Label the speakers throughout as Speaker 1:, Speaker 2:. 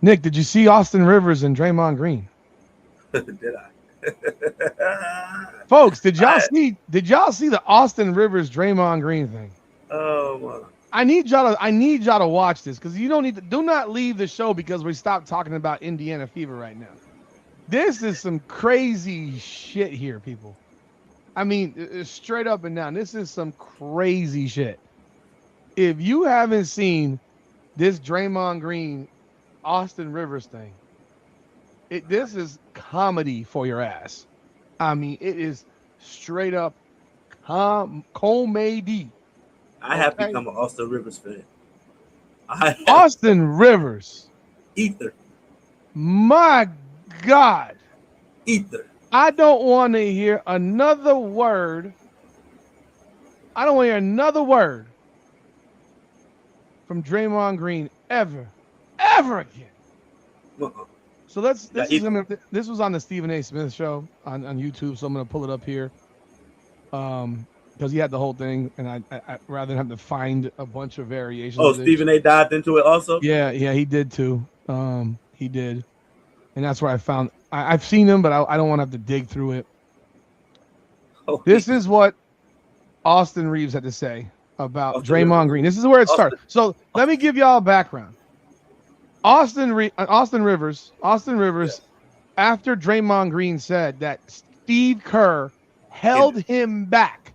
Speaker 1: Nick, did you see Austin Rivers and Draymond Green?
Speaker 2: Did I?
Speaker 1: Folks, did y'all
Speaker 2: I
Speaker 1: see? Did y'all see the Austin Rivers Draymond Green thing?
Speaker 2: oh my.
Speaker 1: I need y'all to watch this because you don't need to. Do not leave the show because we stopped talking about Indiana Fever right now. This is some crazy shit here, people. I mean, it's straight up and down. This is some crazy shit. If you haven't seen this Draymond Green Austin Rivers thing, this is comedy for your ass. I mean, it is straight up comedy.
Speaker 2: I have
Speaker 1: Okay,
Speaker 2: become an Austin Rivers fan. I have
Speaker 1: Austin Rivers.
Speaker 2: ether,
Speaker 1: My God,
Speaker 2: ether.
Speaker 1: I don't want to hear another word. I don't want to hear another word from Draymond Green ever again.
Speaker 2: Uh-uh.
Speaker 1: So let's.
Speaker 2: Yeah,
Speaker 1: This was on the Stephen A. Smith show on YouTube. So I'm gonna pull it up here. Because he had the whole thing, and I rather than have to find a bunch of variations
Speaker 2: oh,
Speaker 1: of this.
Speaker 2: Stephen A. dived into it also.
Speaker 1: Yeah, he did too. He did, and that's where I found. I've seen him, but I don't want to have to dig through it.
Speaker 2: Oh,
Speaker 1: This is what Austin Reeves had to say about
Speaker 2: Austin
Speaker 1: Draymond
Speaker 2: Rivers.
Speaker 1: Green. This is where it started.
Speaker 2: Austin,
Speaker 1: So let me give y'all a background. Austin Rivers,
Speaker 2: yeah,
Speaker 1: after Draymond Green said that Steve Kerr held
Speaker 2: hindered,
Speaker 1: him back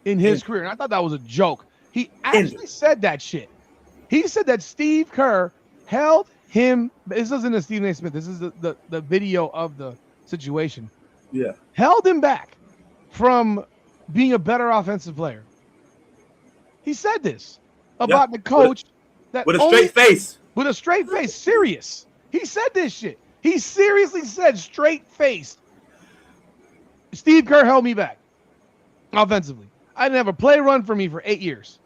Speaker 1: in his
Speaker 2: hindered,
Speaker 1: career, and I thought that was a joke. He
Speaker 2: hindered.
Speaker 1: actually said that shit. He said that Steve Kerr held him. This isn't a Stephen A. Smith. This is the video of the situation.
Speaker 2: Yeah,
Speaker 1: Held him back from being a better offensive player. He said this
Speaker 2: yeah.
Speaker 1: about the coach that
Speaker 2: With a
Speaker 1: only
Speaker 2: straight face.
Speaker 1: with a straight face, serious. He said this shit. He seriously said straight faced. Steve Kerr held me back offensively. I didn't have a play run for me for 8 years.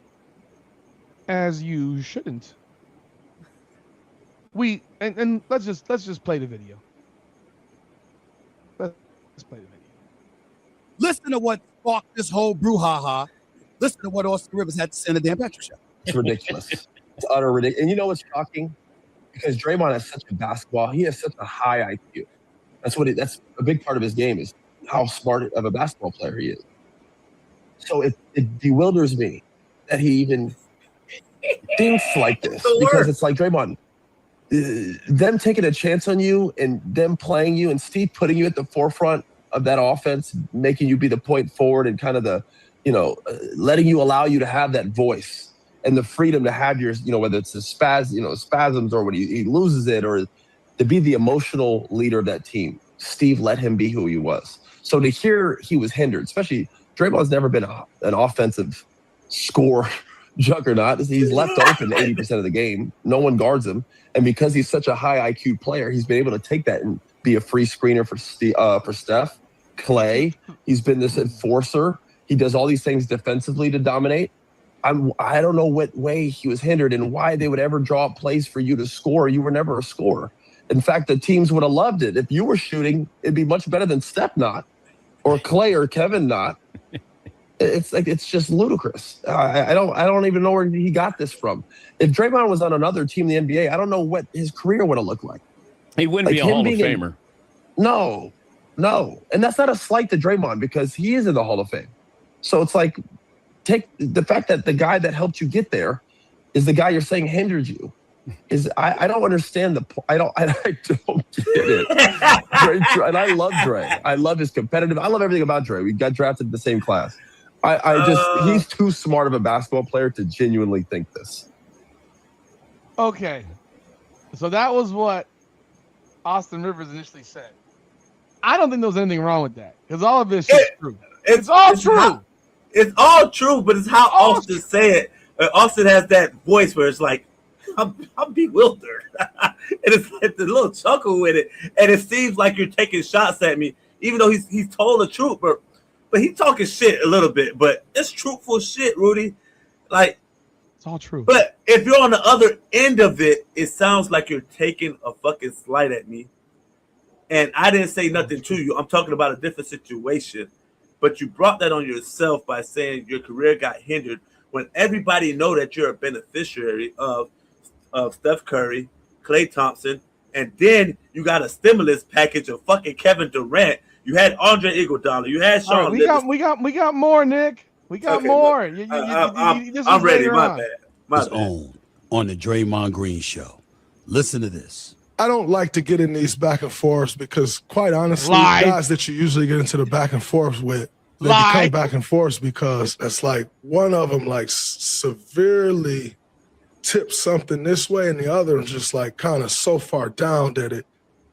Speaker 1: As you shouldn't. And let's just play the video. Let's play the video.
Speaker 3: Listen to what sparked this whole brouhaha. Listen to what Austin Rivers had to say in the Dan Patrick show.
Speaker 4: It's ridiculous. It's utter ridiculous. And you know what's shocking? Because Draymond has such a basketball, he has such a high IQ. That's a big part of his game is how smart of a basketball player he is. So it bewilders me that he even thinks like this because it's like Draymond, them taking a chance on you and them playing you and Steve putting you at the forefront of that offense, making you be the point forward and kind of the, letting you allow you to have that voice and the freedom to have your, whether it's a spasms or when he loses it or to be the emotional leader of that team. Steve let him be who he was. So to hear he was hindered, especially Draymond's never been an offensive score juggernaut. He's left open 80% of the game. No one guards him. And because he's such a high IQ player, he's been able to take that and be a free screener for Steph, Clay. He's been this enforcer. He does all these things defensively to dominate. I don't know what way he was hindered and why they would ever draw up plays for you to score. You were never a scorer. In fact, the teams would have loved it. If you were shooting, it'd be much better than Steph not, or Clay or Kevin not. It's just ludicrous. I don't even know where he got this from. If Draymond was on another team in the NBA, I don't know what his career would have looked like.
Speaker 5: He wouldn't be a Hall of Famer.
Speaker 4: No. And that's not a slight to Draymond because he is in the Hall of Fame. So it's like, take the fact that the guy that helped you get there is the guy you're saying hindered you. I don't understand I don't get it. Dre, and I love Dre. I love his competitive. I love everything about Dre. We got drafted in the same class. He's too smart of a basketball player to genuinely think this.
Speaker 1: Okay. So that was what Austin Rivers initially said. I don't think there was anything wrong with that because all of this is true. It's all true.
Speaker 2: It's all true, but it's how Austin say it. Austin has that voice where it's like, I'm bewildered. And it's like the little chuckle with it. And it seems like you're taking shots at me, even though he's told the truth. But he's talking shit a little bit. But it's truthful shit, Rudy. Like,
Speaker 1: it's all true.
Speaker 2: But if you're on the other end of it, it sounds like you're taking a fucking slight at me. And I didn't say nothing to you. I'm talking about a different situation. But you brought that on yourself by saying your career got hindered when everybody know that you're a beneficiary of of Steph Curry, Klay Thompson, and then you got a stimulus package of fucking Kevin Durant. You had Andre Iguodala. You had Sean.
Speaker 1: We got more, Nick. We got more.
Speaker 2: I'm ready. My bad.
Speaker 3: On the Draymond Green Show. Listen to this.
Speaker 6: I don't like to get in these back and forths because, quite honestly, guys that you usually get into the back and forths with, they become back and forths because it's like one of them like severely tips something this way and the other is just like kind of so far down that it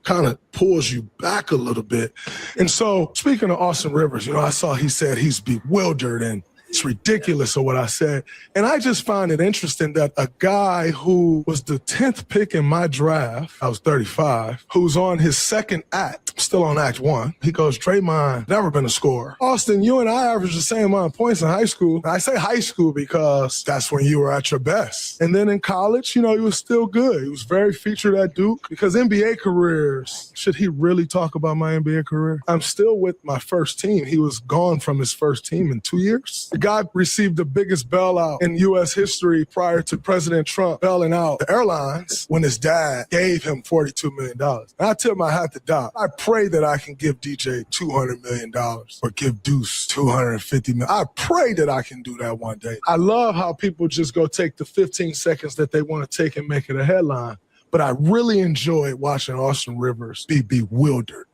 Speaker 6: kind of pulls you back a little bit. And so, speaking of Austin Rivers, I saw he said he's bewildered and it's ridiculous of what I said. And I just find it interesting that a guy who was the 10th pick in my draft, I was 35, who's on his second act, still on act 1. He goes, Draymond, never been a scorer. Austin, you and I averaged the same amount of points in high school. I say high school because that's when you were at your best. And then in college, he was still good. He was very featured at Duke because NBA careers, should he really talk about my NBA career? I'm still with my first team. He was gone from his first team in 2 years. The guy received the biggest bailout in U.S. history prior to President Trump bailing out the airlines when his dad gave him $42 million. And I tip my hat to Doc. I pray that I can give DJ $200 million or give Deuce $250 million. I pray that I can do that one day. I love how people just go take the 15 seconds that they want to take and make it a headline. But I really enjoyed watching Austin Rivers be bewildered.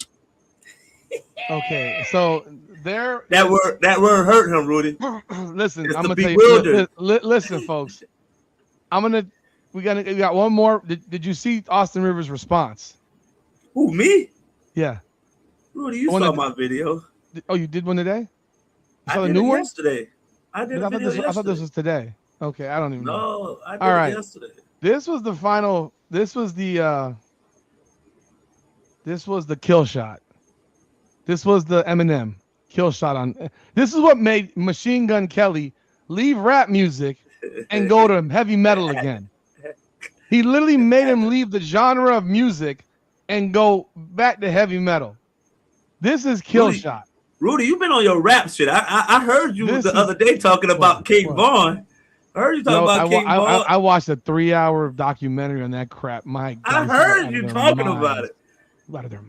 Speaker 1: Okay, so
Speaker 2: that word hurt him, Rudy.
Speaker 1: Listen, I'm gonna tell you. Listen, folks. We got one more. Did you see Austin Rivers' response?
Speaker 2: Who, me?
Speaker 1: Yeah.
Speaker 2: Rudy, you saw my video.
Speaker 1: Oh, you did one today?
Speaker 2: You saw the new one yesterday. I
Speaker 1: thought this was today. Okay, I don't even know.
Speaker 2: No, I did it yesterday.
Speaker 1: This was the final. This was the kill shot. This was the Eminem kill shot on. This is what made Machine Gun Kelly leave rap music and go to heavy metal again. He literally made him leave the genre of music and go back to heavy metal. This is kill shot.
Speaker 2: Rudy, you've been on your rap shit. I heard you the other day talking about King Von. I heard you talking about King Von.
Speaker 1: I watched a 3-hour documentary on that crap. My God,
Speaker 2: I heard you talking about it.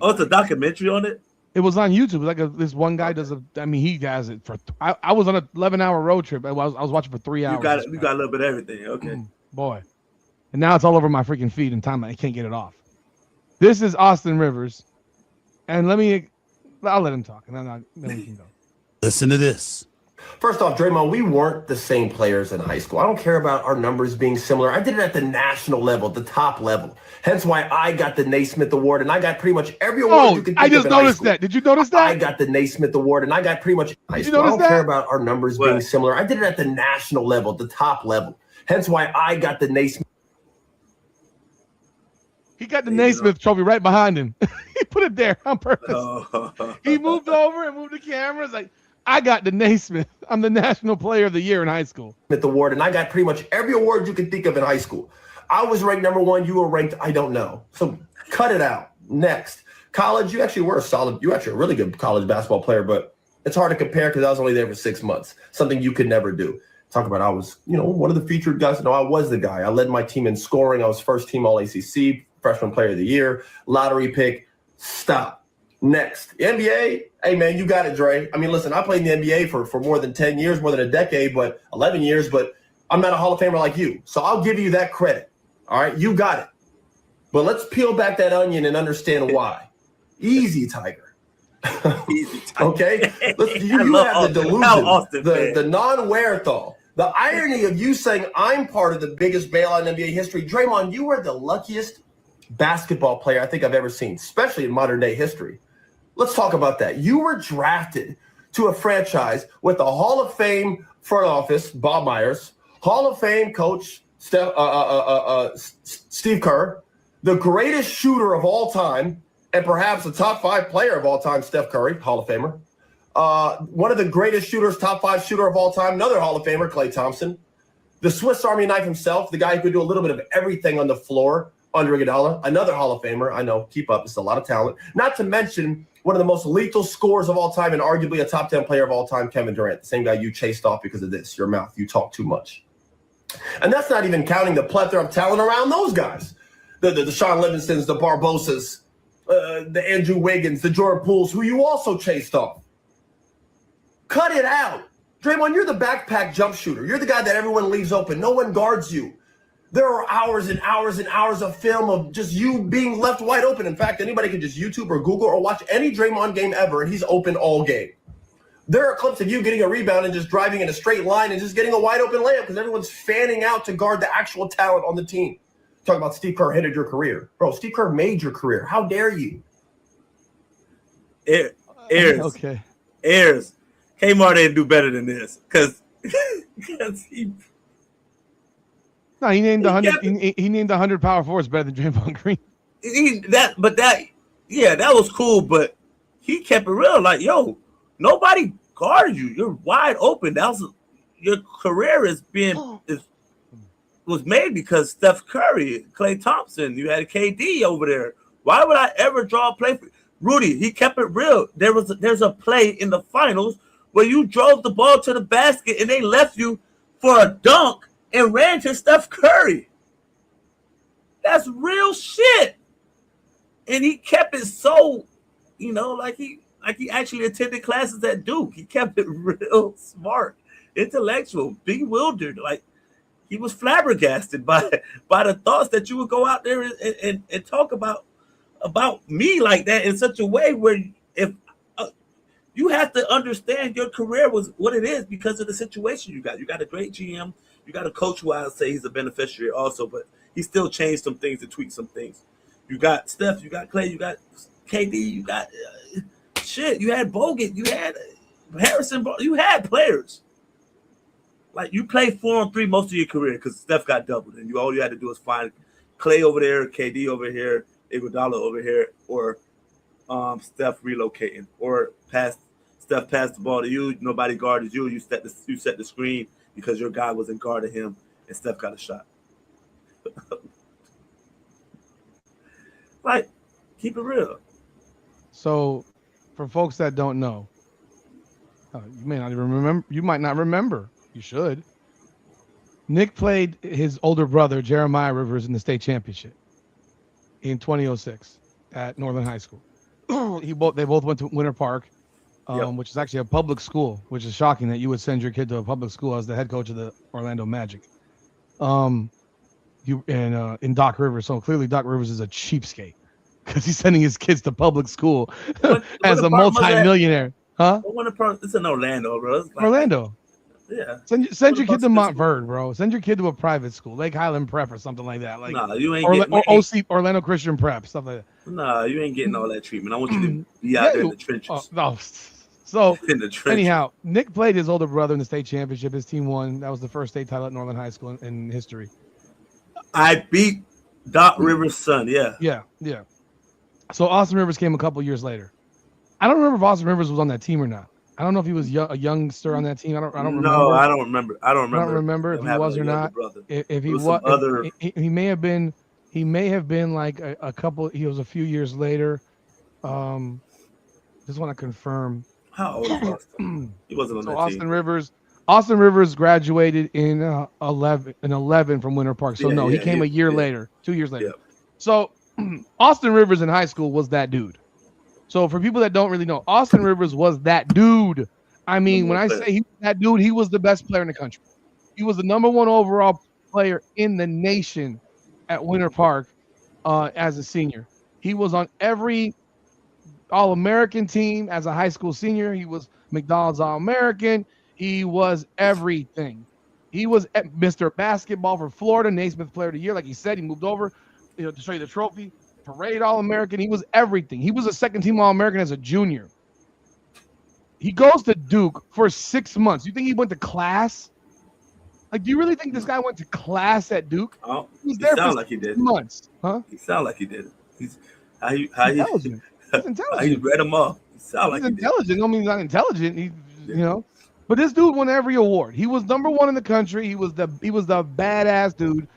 Speaker 2: Oh, it's a documentary on it?
Speaker 1: It was on YouTube. Like this one guy does he has it for. I was on an 11-hour road trip. I was watching for 3 hours.
Speaker 2: You got a little bit of everything. Okay,
Speaker 1: boy, and now it's all over my freaking feed in time. I can't get it off. This is Austin Rivers, and I'll let him talk, and then we can go.
Speaker 3: Listen to this.
Speaker 7: First off, Draymond, we weren't the same players in high school. I don't care about our numbers being similar. I did it at the national level, the top level. Hence why I got the Naismith Award, and I got pretty much every award you can think of.
Speaker 1: I just noticed that. Did you notice that?
Speaker 7: I got the Naismith Award, and I got pretty much high school. I don't care about our numbers being similar. I did it at the national level, the top level. Hence why I got the Naismith.
Speaker 1: He got the Naismith trophy right behind him. He put it there on purpose. He moved over and moved the cameras like, I got the Naismith. I'm the National Player of the Year in high school.
Speaker 7: Award, and I got pretty much every award you can think of in high school. I was ranked number 1. You were ranked, I don't know. So cut it out. Next. College, you actually were a really good college basketball player, but it's hard to compare because I was only there for 6 months, something you could never do. Talk about I was, one of the featured guys. No, I was the guy. I led my team in scoring. I was first team All-ACC, freshman player of the year, lottery pick. Stop. Next, NBA. Hey, man, you got it, Dre. I mean, listen, I played in the NBA for more than 10 years, more than a decade, but 11 years, but I'm not a Hall of Famer like you. So I'll give you that credit. All right, you got it. But let's peel back that onion and understand why. Easy, Tiger.
Speaker 2: Easy, Tiger.
Speaker 7: Okay? You have the delusion, the non-wherethal, the irony of you saying I'm part of the biggest bailout in NBA history. Draymond, you are the luckiest basketball player I think I've ever seen, especially in modern day history. Let's talk about that. You were drafted to a franchise with a Hall of Fame front office, Bob Myers, Hall of Fame coach, Steve Kerr, the greatest shooter of all time, and perhaps the top 5 player of all time, Steph Curry, Hall of Famer. One of the greatest shooters, top 5 shooter of all time, another Hall of Famer, Klay Thompson. The Swiss Army knife himself, the guy who could do a little bit of everything on the floor, Andre Iguodala, another Hall of Famer. I know, keep up. It's a lot of talent. Not to mention one of the most lethal scorers of all time and arguably a top 10 player of all time, Kevin Durant, the same guy you chased off because of this, your mouth. You talk too much. And that's not even counting the plethora of talent around those guys. The Sean Livingstons, the Barbosas, the Andrew Wiggins, the Jordan Pooles, who you also chased off. Cut it out. Draymond, you're the backpack jump shooter. You're the guy that everyone leaves open. No one guards you. There are hours and hours and hours of film of just you being left wide open. In fact, anybody can just YouTube or Google or watch any Draymond game ever, and he's open all game. There are clips of you getting a rebound and just driving in a straight line and just getting a wide open layup because everyone's fanning out to guard the actual talent on the team. Talking about Steve Kerr hindered your career. Bro, Steve Kerr made your career. How dare you?
Speaker 2: Ayers.
Speaker 1: Okay.
Speaker 2: Ayers. Kmart didn't do better than this because he.
Speaker 1: No, he named 100. He named 100 power forwards better than Draymond Green.
Speaker 2: That was cool, but he kept it real. Like, yo, nobody guarded you. You're wide open. Your career was made because Steph Curry, Klay Thompson. You had KD over there. Why would I ever draw a play for Rudy? He kept it real. There's a play in the finals where you drove the ball to the basket and they left you for a dunk and ran to Steph Curry. That's real shit. And he kept it so, like he actually attended classes at Duke. He kept it real smart, intellectual, bewildered. Like he was flabbergasted by the thoughts that you would go out there and talk about me like that in such a way where if you have to understand your career was what it is because of the situation you got. You got a great GM. You got a coach who I would say he's a beneficiary also, but he still changed some things and tweaked some things. You got Steph, you got Clay, you got KD, you got you had Bogut, you had Harrison, you had players. Like you played 4-on-3 most of your career because Steph got doubled, and all you had to do was find Clay over there, KD over here, Iguodala over here, or Steph relocating, or Steph passed the ball to you, nobody guarded you, you set the screen because your guy wasn't guarding him, and Steph got a shot. Like, keep it real.
Speaker 1: So, for folks that don't know, you may not even remember. You might not remember. You should. Nick played his older brother Jeremiah Rivers in the state championship in 2006 at Northern High School. They both went to Winter Park, which is actually a public school, which is shocking that you would send your kid to a public school as the head coach of the Orlando Magic. In Doc Rivers, so clearly Doc Rivers is a cheapskate because he's sending his kids to public school as a multi-millionaire. Huh?
Speaker 2: It's in Orlando, bro. Like,
Speaker 1: Orlando.
Speaker 2: Yeah.
Speaker 1: Send your kid to Montverde, bro. Send your kid to a private school, Lake Highland Prep or something like that. Like,
Speaker 2: nah, you ain't
Speaker 1: OC Orlando Christian Prep, stuff like that.
Speaker 2: Nah, you ain't getting all that treatment. I want you to be out there in the trenches.
Speaker 1: So
Speaker 2: in the trenches.
Speaker 1: Anyhow, Nick played his older brother in the state championship. His team won. That was the first state title at Northern High School in history.
Speaker 2: I beat Doc Rivers' son. Yeah.
Speaker 1: So Austin Rivers came a couple years later. I don't remember if Austin Rivers was on that team or not. I don't know if he was a youngster on that team. I don't remember.
Speaker 2: No, I don't remember. I don't remember
Speaker 1: if he was or not. If he was, he may have been. He may have been like a couple. He was a few years later. Just want to confirm.
Speaker 2: How old was Austin? He wasn't on that team.
Speaker 1: Austin Rivers graduated in 11 from Winter Park. So he came a year later, 2 years later.
Speaker 2: Yeah.
Speaker 1: So Austin Rivers in high school was that dude. So for people that don't really know, Austin Rivers was that dude. I mean, when I say he was that dude, he was the best player in the country. He was the number 1 overall player in the nation at Winter Park as a senior. He was on every All-American team as a high school senior. He was McDonald's All-American. He was everything. He was Mr. Basketball for Florida, Naismith Player of the Year. Like he said, he moved over to show you the trophy. Parade All-American. He was everything. He was a second-team All-American as a junior. He goes to Duke for 6 months. You think he went to class? Like, do you really think this guy went to class at Duke?
Speaker 2: Oh,
Speaker 1: he was there for
Speaker 2: like he did.
Speaker 1: Months, huh?
Speaker 2: He sounded like he did. He's
Speaker 1: intelligent. He's intelligent.
Speaker 2: He read them all.
Speaker 1: He's intelligent. Don't mean he's not intelligent. But this dude won every award. He was number 1 in the country. He was the badass dude.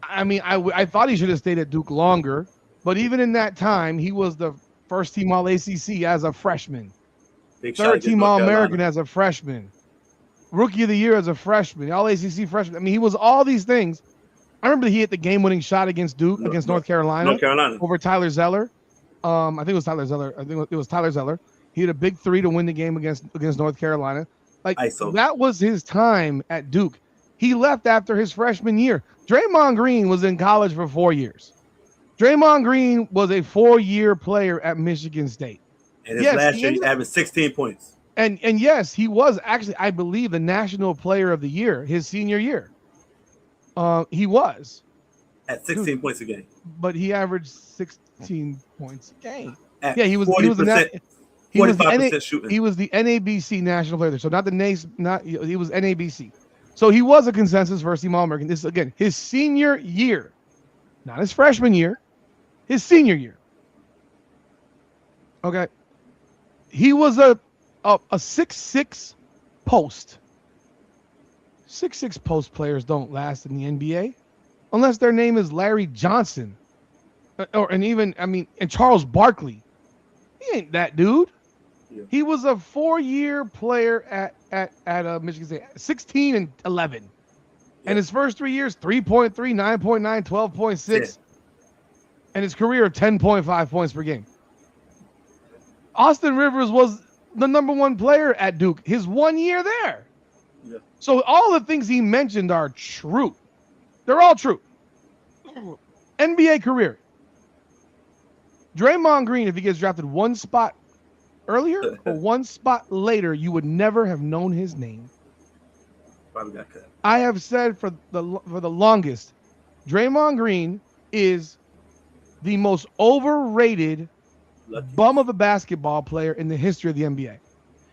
Speaker 1: I mean, I thought he should have stayed at Duke longer, but even in that time, he was the first team All ACC as a freshman, third team All American as a freshman. Rookie of the year as a freshman, all ACC freshman. I mean, he was all these things. I remember he hit the game-winning shot against Duke, against North Carolina over Tyler Zeller. I think it was Tyler Zeller. He hit a big three to win the game against North Carolina. Like that was his time at Duke. He left after his freshman year. Draymond Green was in college for 4 years. Draymond Green was a 4-year player at Michigan State.
Speaker 2: And his last year, he averaged 16 points.
Speaker 1: And yes, he was actually, I believe, the National Player of the Year his senior year. He was
Speaker 2: at 16 points a game,
Speaker 1: but he averaged 16 points a game.
Speaker 2: He was 45% shooting.
Speaker 1: He was the NABC National Player, so not the NACE, he was NABC. So he was a consensus first team All-American. This is again his senior year, not his freshman year, his senior year. Okay, he was a 6'6" post. 6'6" post players don't last in the NBA unless their name is Larry Johnson, and Charles Barkley. He ain't that dude. Yeah. He was a 4-year player at Michigan State, 16 and 11, and his first 3 years 3.3, 9.9, 12.6, and his career 10.5 points per game. Austin Rivers was the number 1 player at Duke his 1 year there. Yeah. So all the things he mentioned are true. They're all true. NBA career. Draymond Green, if he gets drafted 1 spot earlier or 1 spot later, you would never have known his name.
Speaker 2: Probably got cut.
Speaker 1: I have said for the longest, Draymond Green is the most overrated bum of a basketball player in the history of the NBA.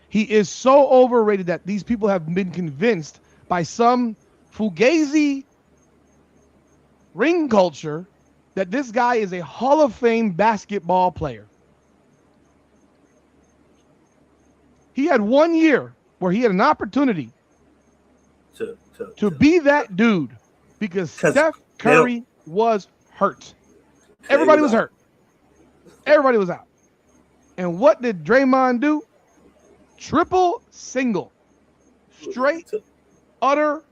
Speaker 1: He is so overrated that these people have been convinced by some fugazi ring culture that this guy is a Hall of Fame basketball player. He had 1 year where he had an opportunity to be that dude because Steph Curry was hurt. Everybody was hurt. Everybody was out. And what did Draymond do? Triple single. Straight, utter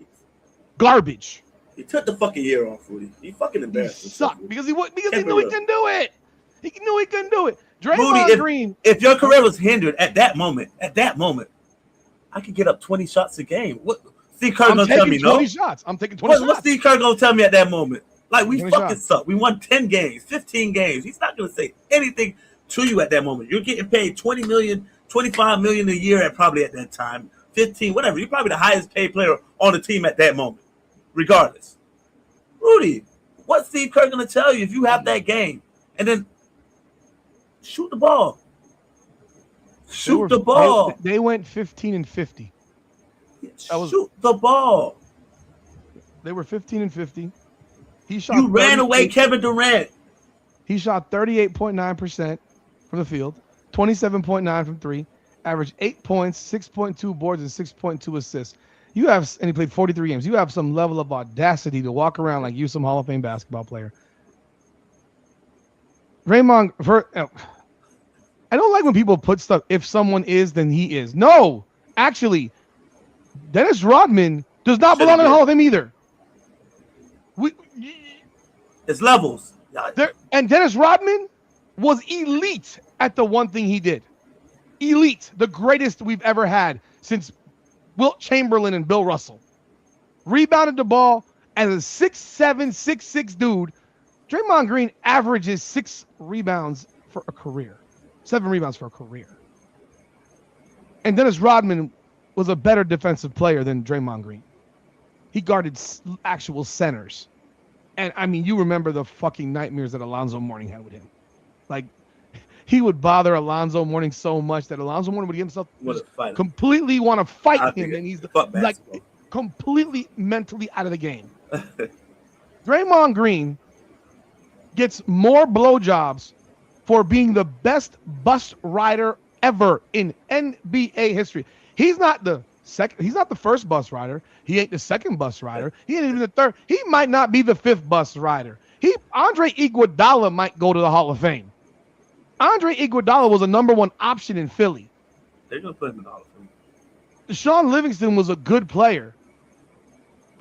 Speaker 1: garbage.
Speaker 2: He took the fucking year off, Rudy. He fucking embarrassed himself.
Speaker 1: Sucked because he knew he couldn't do it. He knew he couldn't do it. Draymond Green.
Speaker 2: If your career was hindered at that moment, I could get up 20 shots a game. What Steve Kerr gonna tell me?
Speaker 1: 20 shots. I'm taking 20 shots.
Speaker 2: What's Steve Kerr gonna tell me at that moment? Like we fucking suck. We won 10 games, 15 games. He's not gonna say anything to you at that moment. You're getting paid $20 million, $25 million a year at that time, 15, whatever. You're probably the highest paid player on the team at that moment, regardless. Rudy, what's Steve Kerr gonna tell you if you have that game and then shoot the ball? Shoot the ball.
Speaker 1: They went 15 and 50.
Speaker 2: Shoot the ball.
Speaker 1: They were 15 and 50. He shot.
Speaker 2: You ran away Kevin Durant.
Speaker 1: He shot 38.9% from the field, 27.9 from 3, averaged 8 points, 6.2 boards, and 6.2 assists. And he played 43 games. You have some level of audacity to walk around like you're some Hall of Fame basketball player. Draymond, I don't like when people put stuff, if someone is, then he is. No, actually, Dennis Rodman does not belong in the Hall of Fame either.
Speaker 2: It's levels.
Speaker 1: And Dennis Rodman was elite at the one thing he did. Elite, the greatest we've ever had since Wilt Chamberlain and Bill Russell. Rebounded the ball as a 6'7", 6'6" dude. Draymond Green averages 6 rebounds for a career. 7 rebounds for a career. And Dennis Rodman was a better defensive player than Draymond Green. He guarded actual centers. And, I mean, you remember the fucking nightmares that Alonzo Mourning had with him. Like, he would bother Alonzo Mourning so much that Alonzo Mourning would get himself completely want to fight him. And he's like completely mentally out of the game. Draymond Green gets more blowjobs for being the best bus rider ever in NBA history. He's not the second. He's not the first bus rider. He ain't the second bus rider. He ain't even the third. He might not be the 5th bus rider. Andre Iguodala might go to the Hall of Fame. Andre Iguodala was a number 1 option in Philly.
Speaker 2: They're gonna put him in the Hall of Fame.
Speaker 1: Sean Livingston was a good player.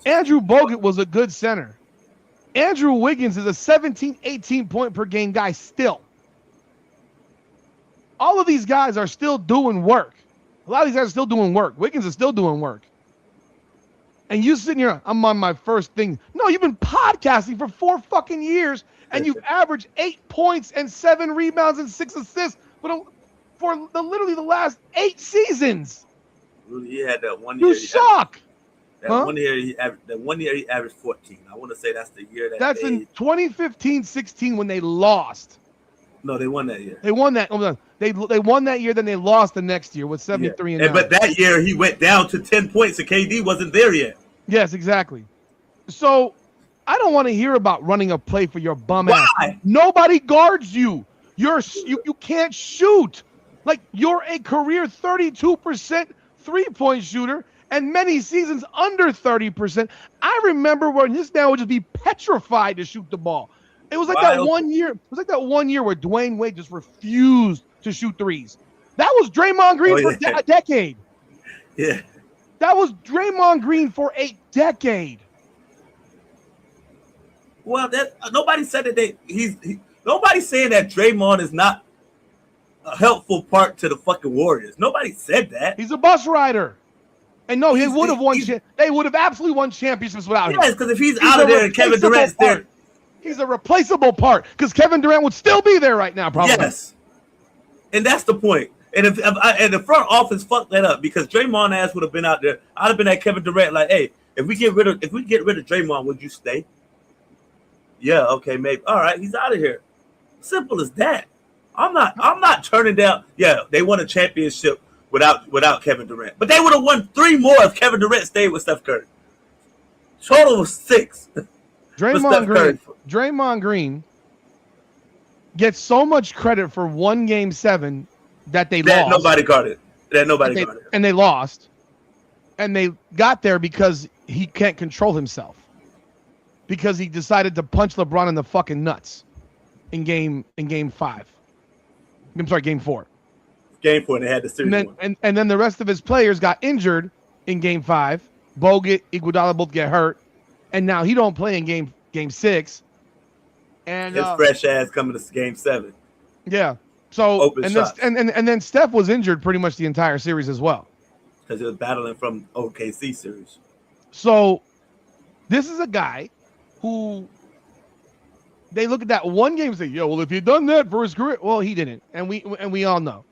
Speaker 1: Andrew Bogut was a good center. Andrew Wiggins is a 17, 18 point per game guy still. All of these guys are still doing work. A lot of these guys are still doing work. Wiggins is still doing work. And you sitting here, I'm on my first thing. No, you've been podcasting for 4 fucking years, and you've averaged 8 points and 7 rebounds and 6 assists for literally the last 8 seasons.
Speaker 2: He had that one year.
Speaker 1: You suck.
Speaker 2: One year he averaged 14. I want to say that's the year
Speaker 1: that's in 2015-16 when they lost.
Speaker 2: No, they won that year.
Speaker 1: They won that. They won that year. Then they lost the next year with 73 and 9.
Speaker 2: But that year he went down to 10 points, and KD wasn't there yet.
Speaker 1: Yes, exactly. So I don't want to hear about running a play for your bum ass. Nobody guards you. You can't shoot. Like, you're a career 32% three-point shooter, and many seasons under 30%. I remember when this man would just be petrified to shoot the ball. It was like that 1 year. It was like that 1 year where Dwayne Wade just refused to shoot threes. That was Draymond Green for a decade.
Speaker 2: Yeah.
Speaker 1: That was Draymond Green for a decade.
Speaker 2: Well, nobody said that nobody's saying that Draymond is not a helpful part to the fucking Warriors. Nobody said that.
Speaker 1: He's a bus rider. And no, he would have won. They would have absolutely won championships without him.
Speaker 2: Yes, because if he's out of there and Kevin Durant's there,
Speaker 1: he's a replaceable part. Because Kevin Durant would still be there right now, probably.
Speaker 2: Yes, and that's the point. And if the front office fucked that up, because Draymond ass would have been out there, I'd have been at Kevin Durant like, hey, if we get rid of Draymond, would you stay? Yeah, okay, maybe. All right, he's out of here. Simple as that. I'm not turning down. Yeah, they won a championship without Kevin Durant, but they would have won 3 more if Kevin Durant stayed with Steph Curry. Total was 6.
Speaker 1: Draymond Green gets so much credit for 1 Game 7 that lost.
Speaker 2: Nobody guarded.
Speaker 1: And they lost. And they got there because he can't control himself. Because he decided to punch LeBron in the fucking nuts in game 5. I'm sorry, game 4.
Speaker 2: Game 4, and they had the series.
Speaker 1: And then the rest of his players got injured in game 5. Bogut, Iguodala both get hurt, and now he don't play in game 6. And
Speaker 2: his fresh ass coming to game 7.
Speaker 1: Yeah. So and then Steph was injured pretty much the entire series as well.
Speaker 2: Because he was battling from OKC series.
Speaker 1: So this is a guy who they look at that 1 game and say, "Yo, well, if he'd done that for his career," well, he didn't, and we all know.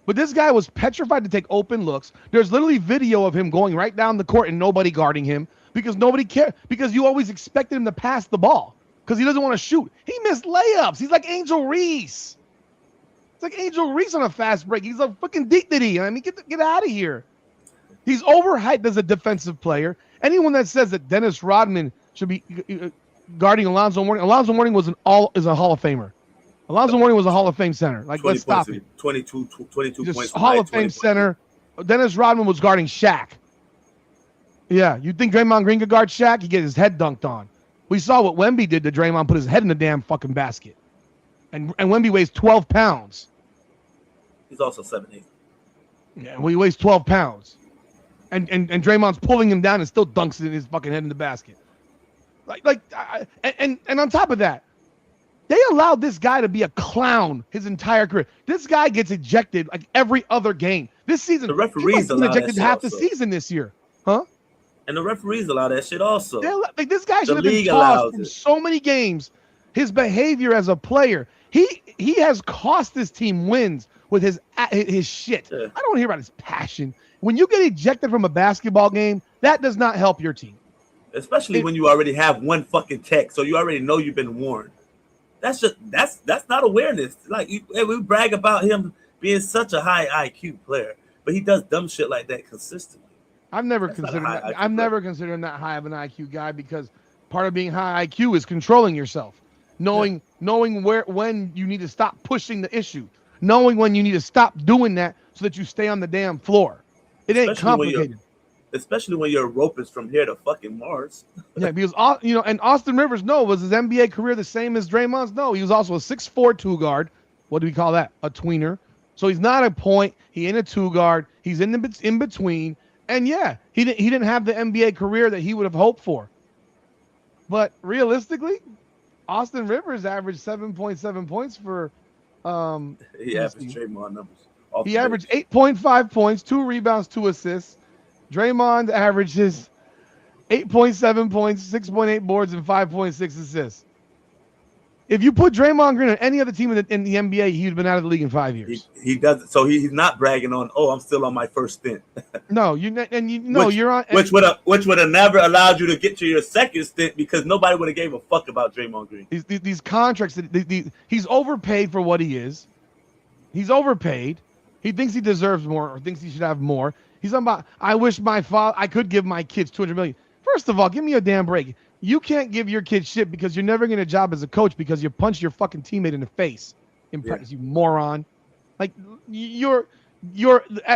Speaker 1: But this guy was petrified to take open looks. There's literally video of him going right down the court and nobody guarding him because nobody cared. Because you always expected him to pass the ball because he doesn't want to shoot. He missed layups. He's like Angel Reese. It's like Angel Reese on a fast break. He's a fucking dignity. I mean, get out of here. He's overhyped as a defensive player. Anyone that says that Dennis Rodman should be guarding Alonzo Mourning is a Hall of Famer. Alonzo Mourning was a Hall of Fame center. Like, let's stop it.
Speaker 2: 22 points.
Speaker 1: Hall of Fame center. Dennis Rodman was guarding Shaq. Yeah, you think Draymond Green could guard Shaq? He get his head dunked on. We saw what Wemby did to Draymond, put his head in the damn fucking basket. And Wemby weighs 12 pounds.
Speaker 2: He's also 7'8".
Speaker 1: Yeah, well, he weighs 12 pounds. And Draymond's pulling him down and still dunks it in his fucking head in the basket. And on top of that, they allowed this guy to be a clown his entire career. This guy gets ejected like every other game. This season,
Speaker 2: the referees
Speaker 1: allowed ejected half the season this year. Huh?
Speaker 2: And the referees allow that shit also.
Speaker 1: Like, this guy should have been tossed from so many games. His behavior as a player, he has cost this team wins with his shit. Yeah. I don't hear about his passion. When you get ejected from a basketball game, that does not help your team.
Speaker 2: Especially when you already have one fucking tech, so you already know you've been warned. That's not awareness. Like, we brag about him being such a high IQ player, but he does dumb shit like that consistently.
Speaker 1: I've never considered him that high of an IQ guy, because part of being high IQ is controlling yourself, knowing when you need to stop pushing the issue, knowing when you need to stop doing that so that you stay on the damn floor. It ain't complicated.
Speaker 2: Especially when your rope is from here to fucking Mars. Yeah,
Speaker 1: because and Austin Rivers, was his NBA career the same as Draymond's? No, he was also a 6'4" 2 guard. What do we call that? A tweener. So he's not a point. He ain't a 2 guard. He's in between. And yeah, he didn't have the NBA career that he would have hoped for. But realistically, Austin Rivers averaged 7.7 points for
Speaker 2: he averaged Draymond numbers.
Speaker 1: He averaged 8.5 points, 2 rebounds, 2 assists. Draymond averages 8.7 points, 6.8 boards, and 5.6 assists. If you put Draymond Green on any other team in the NBA, he'd have been out of the league in 5 years.
Speaker 2: He does. So he's not bragging on. Oh, I'm still on my first stint.
Speaker 1: No, you're on.
Speaker 2: Which would have never allowed you to get to your second stint because nobody would have gave a fuck about Draymond Green.
Speaker 1: These contracts. He's overpaid for what he is. He's overpaid. He thinks he deserves more or thinks he should have more. He's talking about. I wish I could give my kids $200 million. First of all, give me a damn break. You can't give your kid shit because you're never going to job as a coach because you punched your fucking teammate in the face in practice, you moron. Like you're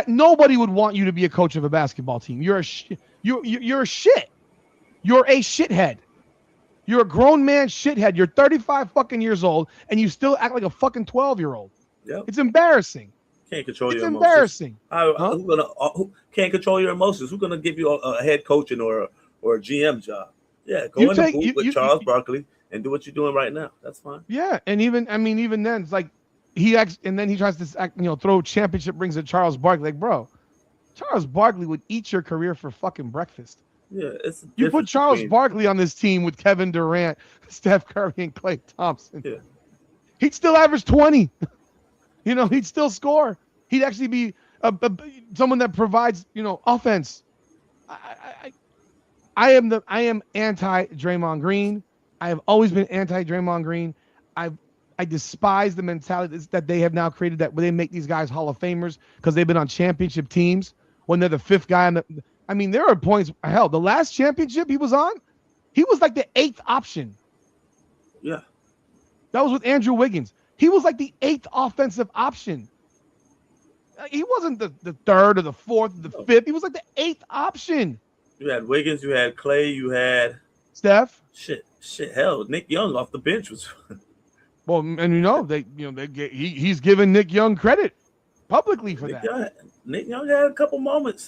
Speaker 1: nobody would want you to be a coach of a basketball team. You're a shit. You're a shit. You're a shithead. You're a grown man shithead. You're 35 fucking years old and you still act like a fucking 12-year-old.
Speaker 2: Yep.
Speaker 1: It's embarrassing.
Speaker 2: Can't control your
Speaker 1: emotions. It's
Speaker 2: embarrassing. Who can't control your emotions? Who's gonna give you a head coaching or a GM job? Yeah, go in the booth with Charles Barkley and do what you're doing right now. That's fine.
Speaker 1: Yeah, and even then, it's like he acts, and then he tries to throw championship rings at Charles Barkley. Like, bro, Charles Barkley would eat your career for fucking breakfast.
Speaker 2: Yeah,
Speaker 1: you put Charles Barkley on this team with Kevin Durant, Steph Curry, and Klay Thompson.
Speaker 2: Yeah,
Speaker 1: he'd still average 20. He'd still score. He'd actually be someone that provides offense. I am anti Draymond Green. I have always been anti Draymond Green. I despise the mentality that they have now created that where they make these guys Hall of Famers because they've been on championship teams when they're the 5th guy. There are points. Hell, the last championship he was on, he was like the 8th option.
Speaker 2: Yeah,
Speaker 1: that was with Andrew Wiggins. He was like the 8th offensive option. He wasn't the 3rd or the 4th or the 5th. He was like the 8th option. You
Speaker 2: had Wiggins, you had Clay, you had
Speaker 1: Steph.
Speaker 2: Shit. Hell, Nick Young off the bench was.
Speaker 1: Well, and he's giving Nick Young credit publicly for that.
Speaker 2: Nick Young had a couple moments.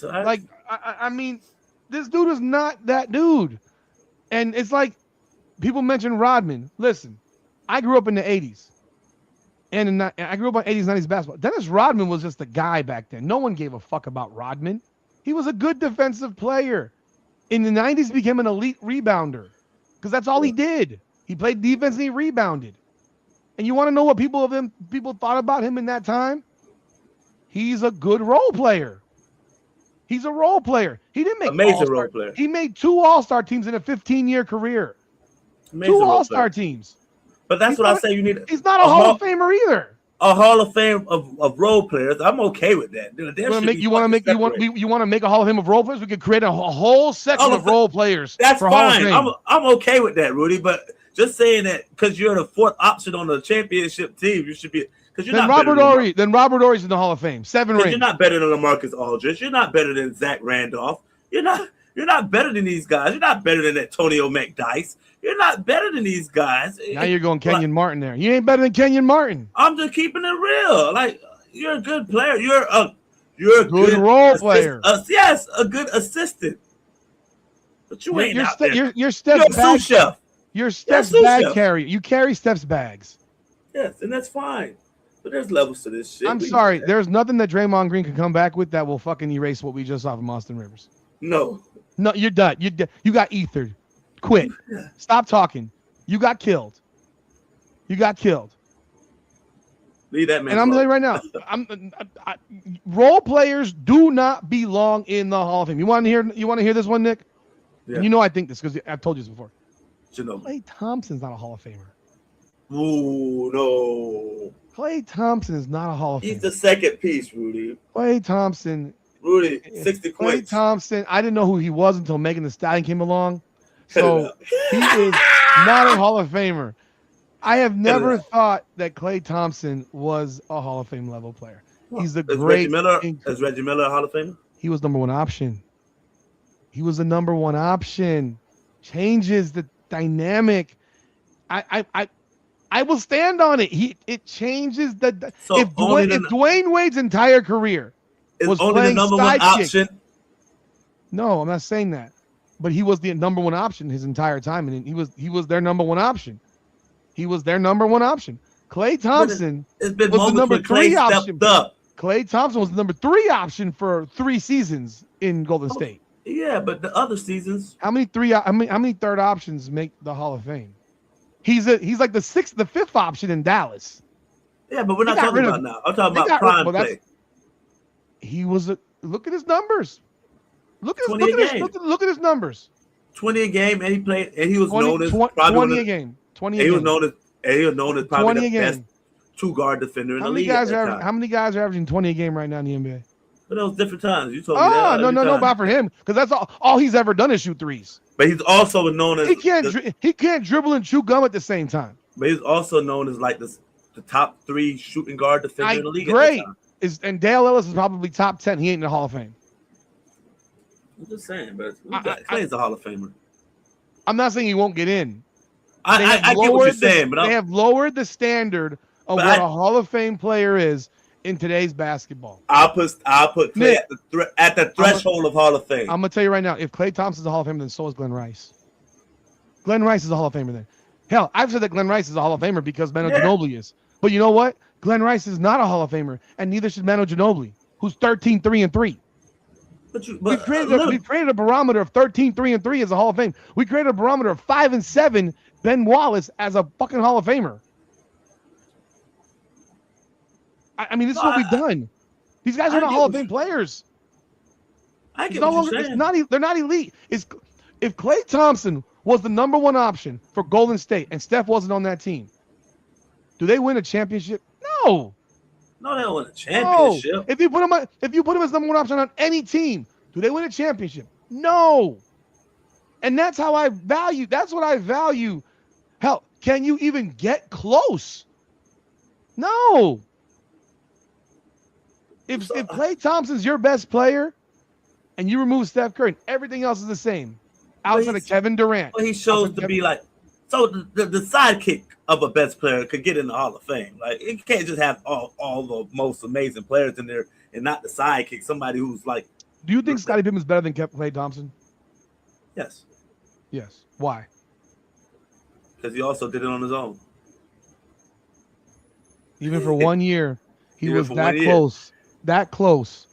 Speaker 1: This dude is not that dude, and it's like people mention Rodman. Listen, I grew up in the '80s, and I grew up on '80s, '90s basketball. Dennis Rodman was just a guy back then. No one gave a fuck about Rodman. He was a good defensive player. In the 90s, he became an elite rebounder because that's all he did. He played defense and he rebounded. And you want to know what people thought about him in that time? He's a good role player. He's a role player. He didn't make
Speaker 2: amazing role player.
Speaker 1: He made 2 All-Star teams in a 15-year career. Amazing 2 All-Star teams.
Speaker 2: But that's what I say. You need.
Speaker 1: He's not a Hall of Famer either.
Speaker 2: A Hall of Fame of role players. I'm okay with that.
Speaker 1: You want to make a Hall of Fame of role players? We could create a whole section of role players.
Speaker 2: That's fine. I'm okay with that, Rudy. But just saying that because you're the 4th option on the championship team, you should be because you're
Speaker 1: not. Then Robert Ory's in the Hall of Fame. 7 rings.
Speaker 2: You're not better than LaMarcus Aldridge. You're not better than Zach Randolph. You're not better than these guys. You're not better than Antonio McDyess. You're not better than these guys.
Speaker 1: Now you're going Kenyon Martin there. You ain't better than Kenyon Martin.
Speaker 2: I'm just keeping it real. Like you're a good player. You're a
Speaker 1: good role player.
Speaker 2: Yes, a good assistant. But you ain't out there.
Speaker 1: You're Steph's bag
Speaker 2: chef.
Speaker 1: You're Steph's bag carrier. You carry Steph's bags.
Speaker 2: Yes, and that's fine. But there's levels to this shit.
Speaker 1: I'm sorry. There's nothing that Draymond Green can come back with that will fucking erase what we just saw from Austin Rivers.
Speaker 2: No,
Speaker 1: you're done. You got ethered. Quit. Stop talking. You got killed. Leave
Speaker 2: that man.
Speaker 1: And I'm telling you right now, role players do not belong in the Hall of Fame. You want to hear this one, Nick? Yeah. And I think this because I've told you this before. Klay Thompson's not a Hall of Famer.
Speaker 2: Ooh, no.
Speaker 1: Klay Thompson is not a Hall of Famer.
Speaker 2: He's the second piece, Rudy.
Speaker 1: Klay Thompson.
Speaker 2: 60 points.
Speaker 1: Klay Thompson. I didn't know who he was until Megan Thee Stallion came along. So he is not a Hall of Famer. I have never thought that Klay Thompson was a Hall of Fame level player. He's a great.
Speaker 2: Is Reggie Miller a Hall of Famer?
Speaker 1: He was number 1 option. He was the number 1 option. Changes the dynamic. I will stand on it. It changes the.
Speaker 2: So
Speaker 1: if Dwayne Wade's entire career
Speaker 2: was only the number 1 option.
Speaker 1: No, I'm not saying that. But he was the number one option his entire time, and he was their number one option. He was their number one option. Klay Thompson
Speaker 2: it's been
Speaker 1: was the number
Speaker 2: when Klay
Speaker 1: 3 option.
Speaker 2: stepped up.
Speaker 1: Klay Thompson was the number 3 option for 3 seasons in Golden State.
Speaker 2: Yeah, but the other seasons.
Speaker 1: How many third options make the Hall of Fame? He's like the 5th option in Dallas.
Speaker 2: Yeah, but we're not talking about now. I'm talking about prime Klay.
Speaker 1: He was look at his numbers. Look at his numbers.
Speaker 2: 20 a game, and he played, and he was
Speaker 1: 20 a game. 20 a game.
Speaker 2: He was known as probably the best 2-guard defender in the league.
Speaker 1: How many guys are averaging 20 a game right now in the NBA?
Speaker 2: But those different times. You told me that.
Speaker 1: No, not for him, because that's all he's ever done is shoot threes.
Speaker 2: But he's also known as
Speaker 1: he can't dribble and chew gum at the same time.
Speaker 2: But he's also known as like the top 3 shooting guard defender in the league.
Speaker 1: Great. And Dale Ellis is probably top 10. He ain't in the Hall of Fame.
Speaker 2: I'm just saying, but Klay's a Hall of Famer.
Speaker 1: I'm not saying he won't get in.
Speaker 2: I get what you're saying, but
Speaker 1: they have lowered the standard of what a Hall of Fame player is in today's basketball.
Speaker 2: I'll put Klay at the threshold of Hall of Fame.
Speaker 1: I'm gonna tell you right now, if Klay Thompson's a Hall of Famer, then so is Glenn Rice. Glenn Rice is a Hall of Famer then. Hell, I've said that Glenn Rice is a Hall of Famer because Manu Ginobili is. But you know what? Glenn Rice is not a Hall of Famer, and neither should Manu Ginobili, who's 13-3-3. We created a barometer of 13-3-3 as a Hall of Fame. We created a barometer of 5-7 Ben Wallace as a fucking Hall of Famer. I mean, this is what we've done. These guys are not Hall of Fame players.
Speaker 2: I get what you're saying.
Speaker 1: They're not elite. If Klay Thompson was the number 1 option for Golden State and Steph wasn't on that team, do they win a championship? No.
Speaker 2: No, they don't win a championship.
Speaker 1: No. If you put him as number 1 option on any team, do they win a championship? No. And that's how I value. That's what I value. Hell, can you even get close? No. If Klay Thompson's your best player, and you remove Steph Curry, everything else is the same, outside of Kevin Durant.
Speaker 2: Well, he shows to be like the sidekick of a best player could get in the Hall of Fame. Like, you can't just have all the most amazing players in there and not the sidekick. Somebody who's like.
Speaker 1: Do you think Scottie Pippen's better than Klay Thompson?
Speaker 2: Yes.
Speaker 1: Yes. Why?
Speaker 2: Because he also did it on his own.
Speaker 1: Even for 1 year, he was that close. That close.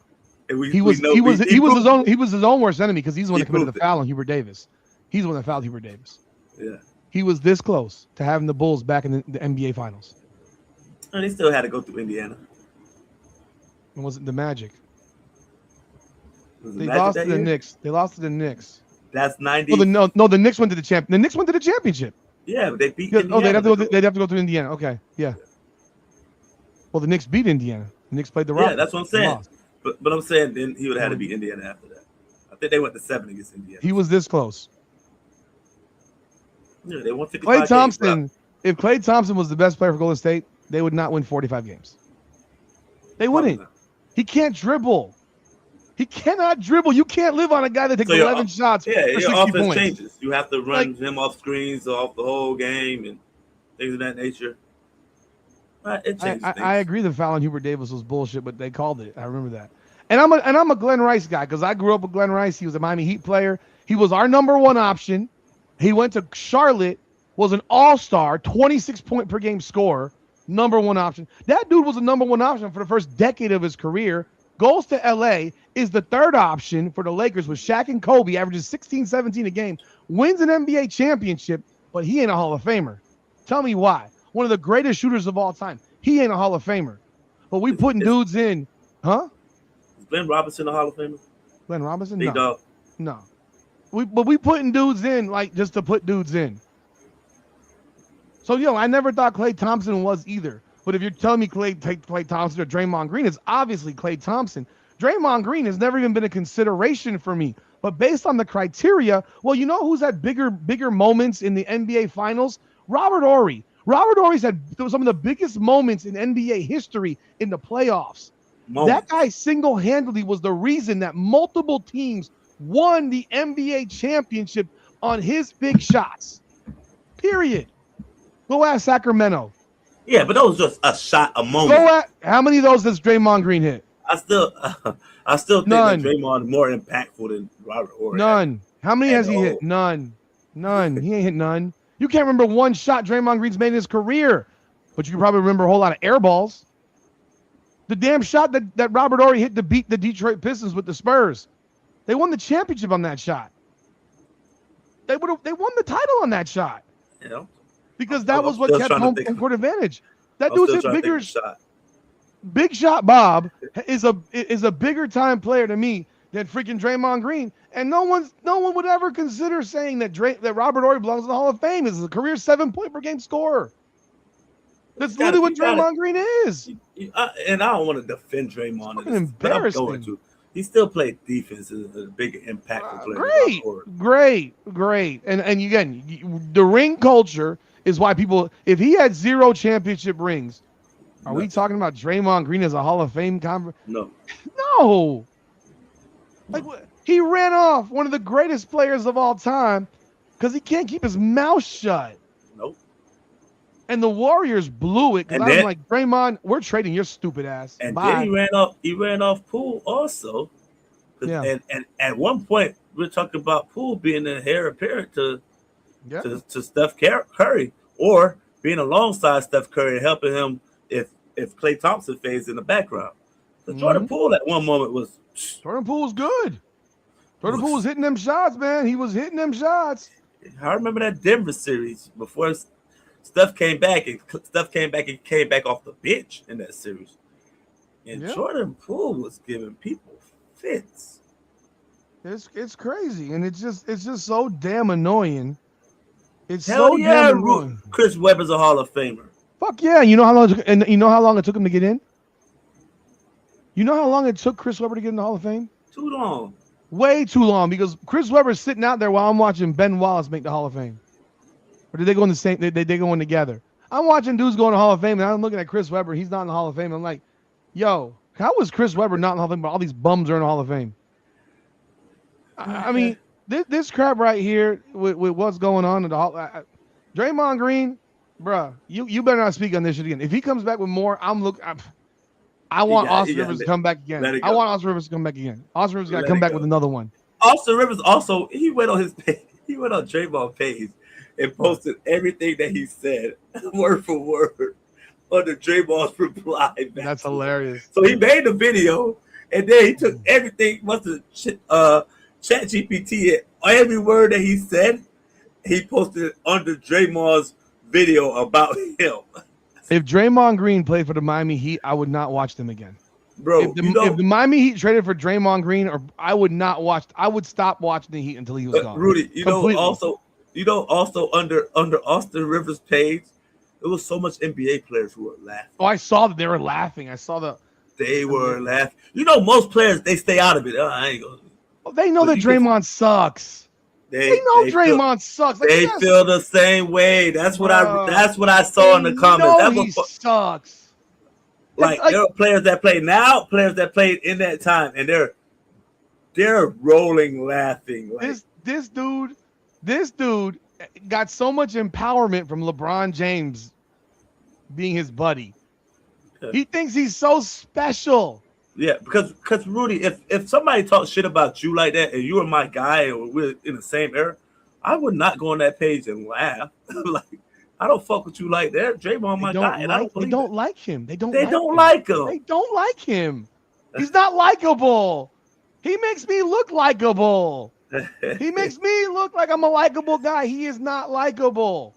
Speaker 1: He was his own worst enemy because he's the one that committed the foul on Hubert Davis. He's the one that fouled Hubert Davis.
Speaker 2: Yeah.
Speaker 1: He was this close to having the Bulls back in the NBA Finals.
Speaker 2: And he still had to go through Indiana.
Speaker 1: It wasn't the Magic. They lost to the Knicks. They lost to the Knicks.
Speaker 2: That's 90.
Speaker 1: No, the Knicks went to the champ. The Knicks went to the championship.
Speaker 2: Yeah, but they beat Indiana.
Speaker 1: Oh, they'd have to go through Indiana. Okay, yeah. Well, the Knicks beat Indiana. The Knicks played the Rockets.
Speaker 2: Yeah, that's what I'm saying. But I'm saying then he would have had to beat Indiana after that. I think they went to 7 against Indiana.
Speaker 1: He was this close.
Speaker 2: Yeah, they won 55
Speaker 1: Klay Thompson. If Klay Thompson was the best player for Golden State, they would not win 45 games. They wouldn't. He can't dribble. He cannot dribble. You can't live on a guy that takes 11 shots for 60
Speaker 2: your offense
Speaker 1: points.
Speaker 2: changes. You have to run him off screens, off the whole game, and things of that nature. It changes
Speaker 1: I agree that fouling Hubert Davis was bullshit, but they called it. I remember that. And I'm a Glenn Rice guy because I grew up with Glenn Rice. He was a Miami Heat player. He was our number 1 option. He went to Charlotte, was an all-star, 26-point per game scorer, number 1 option. That dude was a number 1 option for the first decade of his career. Goes to LA, is the 3rd option for the Lakers with Shaq and Kobe, averages 16, 17 a game, wins an NBA championship, but he ain't a Hall of Famer. Tell me why. One of the greatest shooters of all time. He ain't a Hall of Famer. But we putting dudes in, huh?
Speaker 2: Is Glenn Robinson a Hall of Famer?
Speaker 1: Glenn Robinson?
Speaker 2: Big dog.
Speaker 1: No. We putting dudes in like just to put dudes in. So, I never thought Klay Thompson was either. But if you're telling me Klay Thompson or Draymond Green, it's obviously Klay Thompson. Draymond Green has never even been a consideration for me. But based on the criteria, well, you know who's had bigger moments in the NBA Finals? Robert Horry. Robert Horry's had some of the biggest moments in NBA history in the playoffs. That guy single-handedly was the reason that multiple teams won the NBA championship on his big shots. Period. Go ask Sacramento.
Speaker 2: Yeah, but that was just a shot a moment.
Speaker 1: How many of those does Draymond Green hit?
Speaker 2: I still think that Draymond is more impactful than Robert Horry.
Speaker 1: None. How many has he hit? None. He ain't hit none. You can't remember one shot Draymond Green's made in his career, but you can probably remember a whole lot of air balls. The damn shot that Robert Horry hit to beat the Detroit Pistons with the Spurs. They won the championship on that shot. They won the title on that shot.
Speaker 2: You know?
Speaker 1: Because that was what kept home court advantage. That dude's hit bigger shot. Big Shot Bob is a bigger time player to me than freaking Draymond Green. And no one would ever consider saying that Robert Horry belongs in the Hall of Fame. Is a career 7-point per game scorer. That's literally what Draymond Green is.
Speaker 2: And I don't want to defend Draymond.
Speaker 1: It's embarrassing.
Speaker 2: He still played defense as a big impactful
Speaker 1: player. Great. And again, the ring culture is why people, if he had 0 championship rings, are we talking about Draymond Green as a Hall of Fame
Speaker 2: No.
Speaker 1: No. Like, he ran off one of the greatest players of all time because he can't keep his mouth shut.
Speaker 2: Nope.
Speaker 1: And the Warriors blew it because I was like, Draymond, we're trading your stupid ass.
Speaker 2: And
Speaker 1: Bye.
Speaker 2: then he ran off Poole also.
Speaker 1: Yeah.
Speaker 2: And at one point, we're talking about Poole being the heir apparent to Steph Curry, or being alongside Steph Curry and helping him if Klay Thompson fades in the background. So Jordan Poole at one moment was
Speaker 1: Jordan Poole was good. Jordan Poole was hitting them shots, man. He was hitting them shots.
Speaker 2: I remember that Denver series before Steph came back and came back off the bench in that series. And Jordan Poole was giving people fits.
Speaker 1: It's crazy, and it's just so damn annoying. It's
Speaker 2: Hell
Speaker 1: so
Speaker 2: yeah,
Speaker 1: damn annoying.
Speaker 2: Chris Webber's a Hall of Famer.
Speaker 1: Fuck yeah! You know how long it took him to get in? You know how long it took Chris Webber to get in the Hall of Fame?
Speaker 2: Too long.
Speaker 1: Way too long, because Chris Webber's sitting out there while I'm watching Ben Wallace make the Hall of Fame. Or did they go in the same? They go in together. I'm watching dudes go in the Hall of Fame, and I'm looking at Chris Webber. He's not in the Hall of Fame. I'm like, yo, how was Chris Webber not in the Hall of Fame, but all these bums are in the Hall of Fame? I mean, this crap right here with what's going on in the Hall. Draymond Green, bruh, you better not speak on this shit again. If he comes back with more, I want Austin Rivers to come back again. I want Austin Rivers to come back again. Austin Rivers got to come back with another one.
Speaker 2: Austin Rivers also, he went on his page. He went on Draymond's page and posted everything that he said, word for word, under Draymond's reply back.
Speaker 1: That's hilarious.
Speaker 2: So he made the video, and then he took everything, ChatGPT it. Every word that he said, he posted it under Draymond's video about him.
Speaker 1: If Draymond Green played for the Miami Heat, I would not watch them again.
Speaker 2: Bro,
Speaker 1: if the Miami Heat traded for Draymond Green, I would stop watching the Heat until he was gone.
Speaker 2: Rudy, also under Austin Rivers' page, there was so much NBA players who were laughing.
Speaker 1: Oh, I saw that they were laughing.
Speaker 2: They were laughing. You know, most players, they stay out of it. I ain't gonna.
Speaker 1: They know that Draymond sucks. They know Draymond sucks.
Speaker 2: They feel the same way. That's what I saw in the comments.
Speaker 1: He sucks.
Speaker 2: Like there are players that play now, players that played in that time, and they're rolling laughing. Like,
Speaker 1: this dude got so much empowerment from LeBron James being his buddy. He thinks he's so special.
Speaker 2: Yeah, because Rudy, if somebody talks shit about you like that and you were my guy or we're in the same era, I would not go on that page and laugh. Like, I don't fuck with you like that. Draymond my guy, and
Speaker 1: they don't like him. They don't like him. He's not likable. He makes me look likable. He makes me look like I'm a likable guy. He is not likable.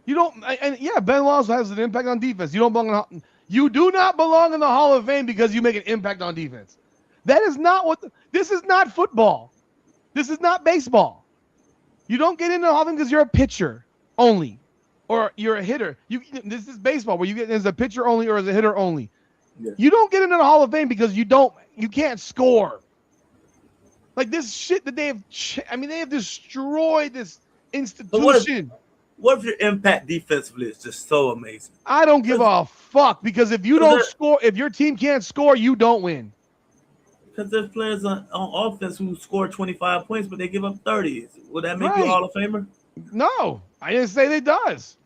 Speaker 1: You don't, and yeah, Ben Wallace has an impact on defense. You do not belong in the Hall of Fame because you make an impact on defense. That is not this is not football. This is not baseball. You don't get into the Hall of Fame because you're a pitcher only, or you're a hitter. This is baseball where you get as a pitcher only or as a hitter only. Yeah. You don't get into the Hall of Fame because you can't score. Like this shit that they have destroyed this institution.
Speaker 2: What if your impact defensively is just so amazing?
Speaker 1: I don't give a fuck because if you don't score, if your team can't score, you don't win.
Speaker 2: Because there's players on offense who score 25 points, but they give up 30. Would that make you a Hall of Famer?
Speaker 1: No, I didn't say they does.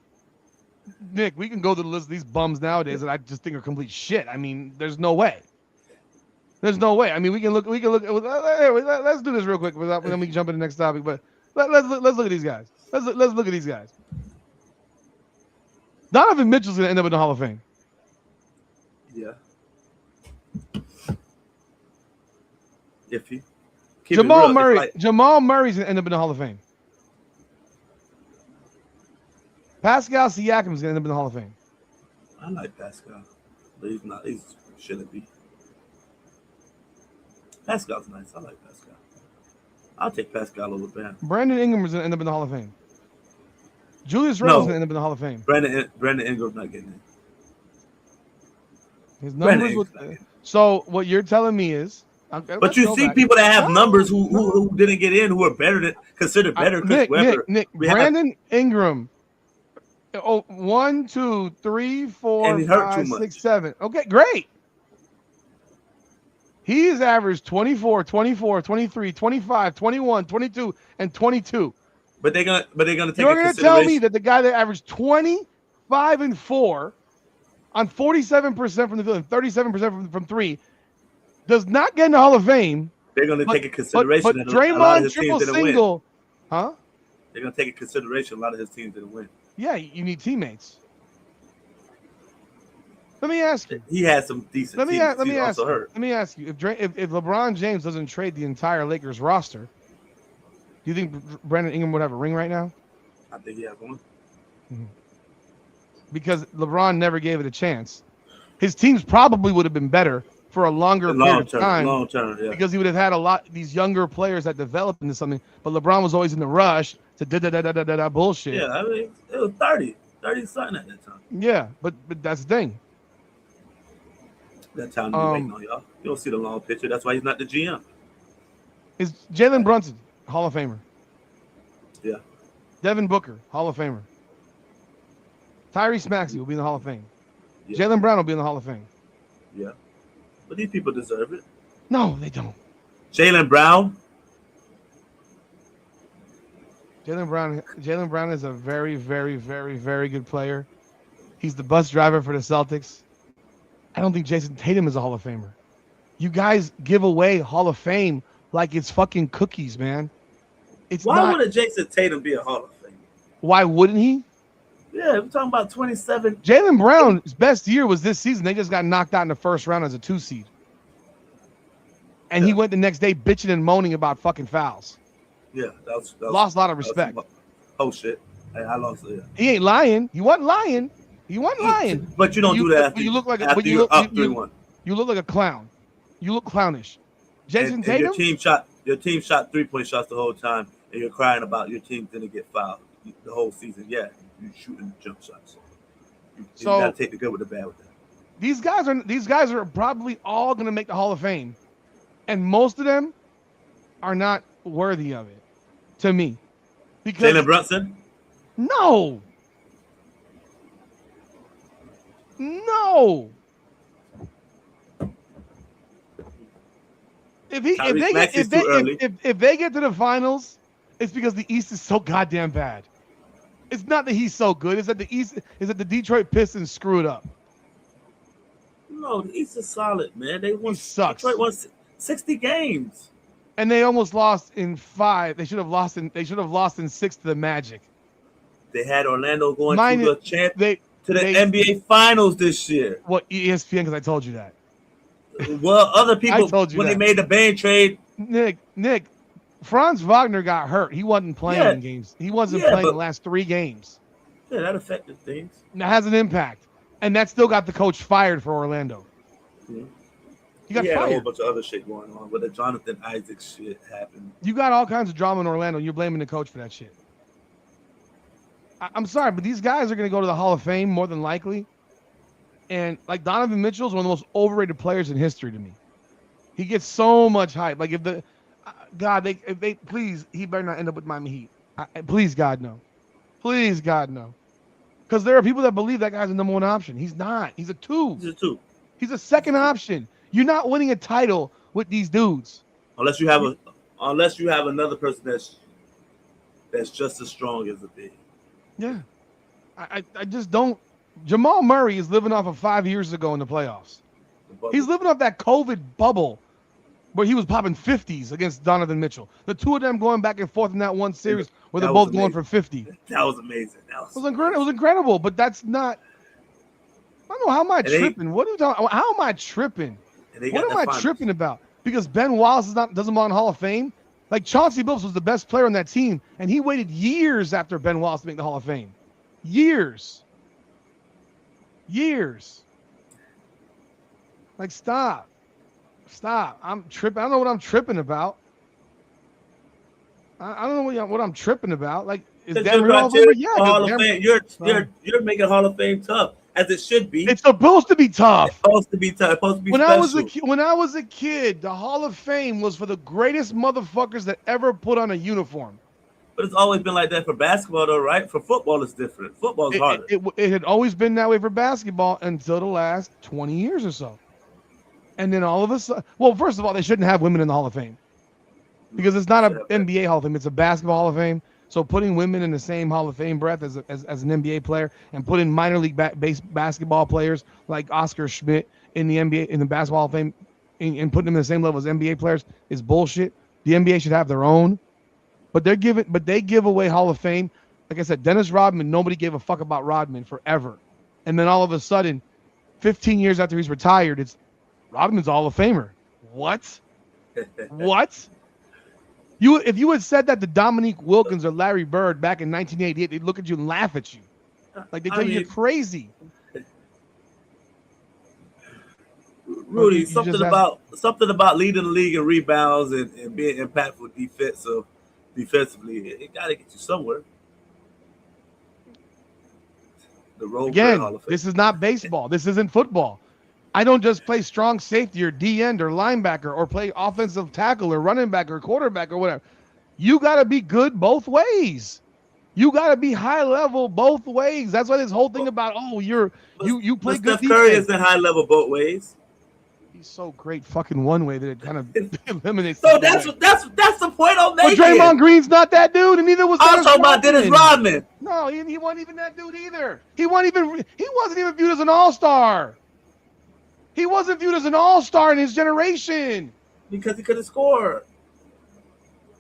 Speaker 1: Nick, we can go to the list of these bums nowadays that I just think are complete shit. I mean, there's no way. There's no way. I mean, we can look. Let's do this real quick, then we can jump into the next topic. But let's look at these guys. Let's look at these guys. Donovan Mitchell's gonna end up in the Hall of Fame.
Speaker 2: Yeah. Iffy.
Speaker 1: Jamal Murray's gonna end up in the Hall of Fame. Pascal Siakam's gonna end up in the Hall of Fame.
Speaker 2: I like Pascal, but he's not. He shouldn't be. Pascal's nice. I like Pascal. I'll take Pascal over Bam.
Speaker 1: Brandon Ingram's gonna end up in the Hall of Fame. Julius Randle's gonna end up in the Hall of Fame.
Speaker 2: Brandon Ingram's not getting in.
Speaker 1: His numbers. So what you're telling me is.
Speaker 2: But you see people that have numbers who didn't get in, who are considered better.
Speaker 1: Nick, Brandon Ingram. 1, 2, 3, 4, 5, 6, 7. Okay, great. He has averaged 24, 24, 23, 25, 21, 22, and 22.
Speaker 2: But they're gonna take.
Speaker 1: You're gonna tell me that the guy that averaged 25 and 4 on 47% from the field and 37% from 3 does not get in the Hall of Fame.
Speaker 2: They're gonna take a consideration.
Speaker 1: But Draymond triple single, huh?
Speaker 2: They're gonna take a consideration. A lot of his teams didn't win.
Speaker 1: Yeah, you need teammates. Let me ask you.
Speaker 2: He has some decent teams.
Speaker 1: Let me ask you. If LeBron James doesn't trade the entire Lakers roster, do you think Brandon Ingram would have a ring right now?
Speaker 2: I think he has one.
Speaker 1: Mm-hmm. Because LeBron never gave it a chance. His teams probably would have been better for a longer period of time.
Speaker 2: Long term, yeah.
Speaker 1: Because he would have had a lot these younger players that developed into something. But LeBron was always in the rush to bullshit.
Speaker 2: Yeah, I mean, it was 30 something at that time.
Speaker 1: Yeah, but that's the thing.
Speaker 2: That time you waiting on y'all. You don't see the long picture. That's why he's not the GM.
Speaker 1: Is Jalen Brunson Hall of Famer?
Speaker 2: Yeah.
Speaker 1: Devin Booker Hall of Famer. Tyrese Maxey will be in the Hall of Fame.
Speaker 2: Yeah.
Speaker 1: Jalen Brown will be in the Hall of Fame.
Speaker 2: Yeah. But these people deserve it.
Speaker 1: No, they don't.
Speaker 2: Jalen Brown.
Speaker 1: Jalen Brown is a very, very, very, very good player. He's the bus driver for the Celtics. I don't think Jason Tatum is a Hall of Famer. You guys give away Hall of Fame like it's fucking cookies, man.
Speaker 2: Why wouldn't Jason Tatum be a Hall of Famer?
Speaker 1: Why wouldn't he?
Speaker 2: Yeah, we're talking about 27.
Speaker 1: Jalen Brown's best year was this season. They just got knocked out in the first round as a 2 seed. And he went the next day bitching and moaning about fucking fouls.
Speaker 2: Yeah, that was
Speaker 1: lost a lot of respect.
Speaker 2: Oh shit. I lost it. Yeah.
Speaker 1: He ain't lying. He wasn't lying.
Speaker 2: But you don't do that after,
Speaker 1: you look like
Speaker 2: after you're up 3-1.
Speaker 1: You look like a clown. You look clownish. Jason Tatum?
Speaker 2: Your team shot 3-point shots the whole time, and you're crying about your team didn't get fouled the whole season. Yeah, you shooting jump shots. You gotta take the good with the bad with that.
Speaker 1: These guys are probably all gonna make the Hall of Fame, and most of them are not worthy of it, to me. Because
Speaker 2: Jalen Brunson?
Speaker 1: No. If they get to the finals, it's because the East is so goddamn bad. It's not that he's so good. It's that the Detroit Pistons screwed up.
Speaker 2: No, the East is solid, man. They won.
Speaker 1: Sucks.
Speaker 2: Detroit won 60 games,
Speaker 1: and they almost lost in 5. They should have lost in 6 to the Magic.
Speaker 2: They had Orlando going to the NBA Finals this year.
Speaker 1: What, ESPN? Because I told you that.
Speaker 2: Well, other people when they made the Bain trade.
Speaker 1: Nick, Franz Wagner got hurt. He wasn't playing games. He wasn't playing the last 3 games.
Speaker 2: Yeah, that affected things.
Speaker 1: That has an impact, and that still got the coach fired for Orlando.
Speaker 2: Yeah.
Speaker 1: He got
Speaker 2: fired.
Speaker 1: A
Speaker 2: whole bunch of other shit going on, but the Jonathan Isaac shit happened.
Speaker 1: You got all kinds of drama in Orlando, and you're blaming the coach for that shit. I'm sorry, but these guys are going to go to the Hall of Fame more than likely. And like Donovan Mitchell is one of the most overrated players in history to me. He gets so much hype. Like if they please, he better not end up with Miami Heat. Please God no, please God no. Because there are people that believe that guy's the number 1 option. He's not. He's a 2.
Speaker 2: He's a 2.
Speaker 1: He's a second option. You're not winning a title with these dudes.
Speaker 2: Unless you have another person that's just as strong as the big.
Speaker 1: Yeah. I just don't. Jamal Murray is living off of 5 years ago in the playoffs. He's living off that COVID bubble where he was popping 50s against Donovan Mitchell. The two of them going back and forth in that one series where they're both going for 50.
Speaker 2: That was amazing.
Speaker 1: It was incredible, but that's not. I don't know. How am I tripping? What are you talking? How am I tripping? What am I tripping about? Because Ben Wallace doesn't belong in the Hall of Fame. Like Chauncey Billups was the best player on that team, and he waited years after Ben Wallace to make the Hall of Fame. Years. Like, stop. I'm tripping. I don't know what I'm tripping about. I don't know what I'm tripping about. Like, is Dan Marino Hall of Famer? Yeah.
Speaker 2: Hall of Fame. You're making Hall of Fame tough, as it should be.
Speaker 1: It's supposed to be tough.
Speaker 2: It's supposed to be tough. It's supposed to be
Speaker 1: when
Speaker 2: special.
Speaker 1: when I was a kid, the Hall of Fame was for the greatest motherfuckers that ever put on a uniform.
Speaker 2: But it's always been like that for basketball, though, right? For football, it's different. Football's harder.
Speaker 1: It had always been that way for basketball until the last 20 years or so. And then all of a sudden, well, first of all, they shouldn't have women in the Hall of Fame because it's not an NBA Hall of Fame. It's a basketball Hall of Fame. So putting women in the same Hall of Fame breath as an NBA player and putting minor league basketball players like Oscar Schmidt in the NBA, in the basketball Hall of Fame, and putting them in the same level as NBA players is bullshit. The NBA should have their own. But they give away Hall of Fame. Like I said, Dennis Rodman, nobody gave a fuck about Rodman forever. And then all of a sudden, 15 years after he's retired, it's Rodman's Hall of Famer. What? What? If you had said that to Dominique Wilkins or Larry Bird back in 1988, they'd look at you and laugh at you. Like they tell you you're crazy.
Speaker 2: Rudy, something about leading the league in rebounds and being impactful defensively, it got to get you somewhere.
Speaker 1: Again, this is not baseball. This isn't football. I don't just play strong safety or D-end or linebacker or play offensive tackle or running back or quarterback or whatever. You got to be good both ways. You got to be high level both ways. That's why this whole thing about, you play good defense.
Speaker 2: Steph Curry isn't high level both ways.
Speaker 1: He's so great fucking one way that it kind of eliminates.
Speaker 2: So that's the point I'm making.
Speaker 1: Well, Draymond Green's not that dude, and neither was
Speaker 2: I'm talking about Dennis Rodman.
Speaker 1: No, he wasn't even that dude either. He wasn't even viewed as an all-star. He wasn't viewed as an all-star in his generation.
Speaker 2: Because he couldn't score.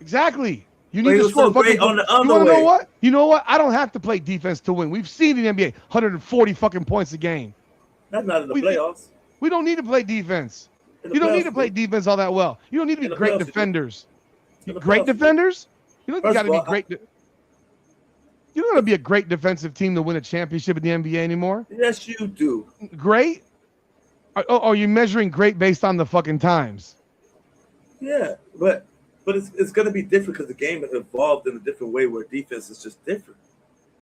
Speaker 1: Exactly. You need to score.
Speaker 2: Great on the other
Speaker 1: you want to
Speaker 2: way.
Speaker 1: know what? You know what? I don't have to play defense to win. We've seen in the NBA 140 fucking points a game.
Speaker 2: That's not in the playoffs.
Speaker 1: We don't need to play defense. You don't need to play defense all that well. You don't need to be great defenders. Great defenders? You don't got to be great. You don't want to be a great defensive team to win a championship in the NBA anymore.
Speaker 2: Yes, you do.
Speaker 1: Great? Are you measuring great based on the fucking times?
Speaker 2: Yeah, but it's going to be different because the game evolved in a different way where defense is just different.